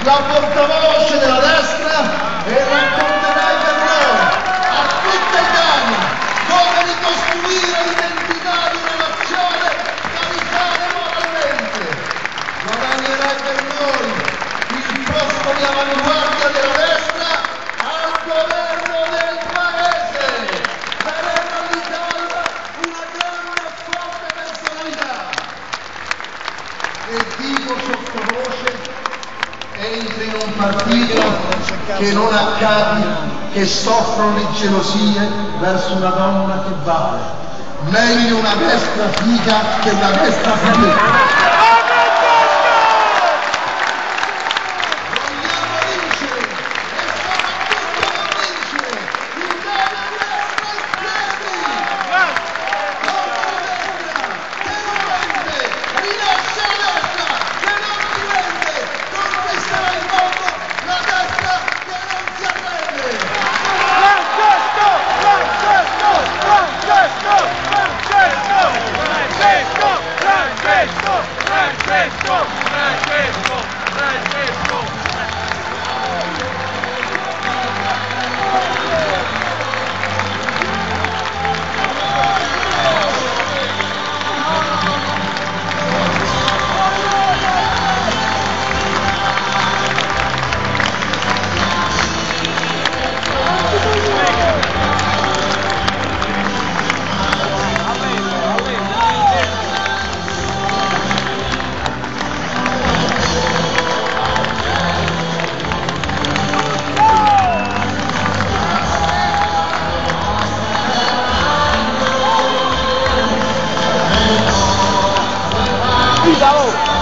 la portavoce della destra e racconterai per noi, a tutta Italia, come ricostruire l'identità di una nazione radicale moralmente. Guadagnerai per noi il posto di avanguardia della destra al governo del Paese. Daremo all'Italia una grande e forte personalità. E dico sottovoce, entri in un partito che non ha capi che soffrono di gelosie verso una donna che vale. Meglio una destra figa che una destra figa. Bravo!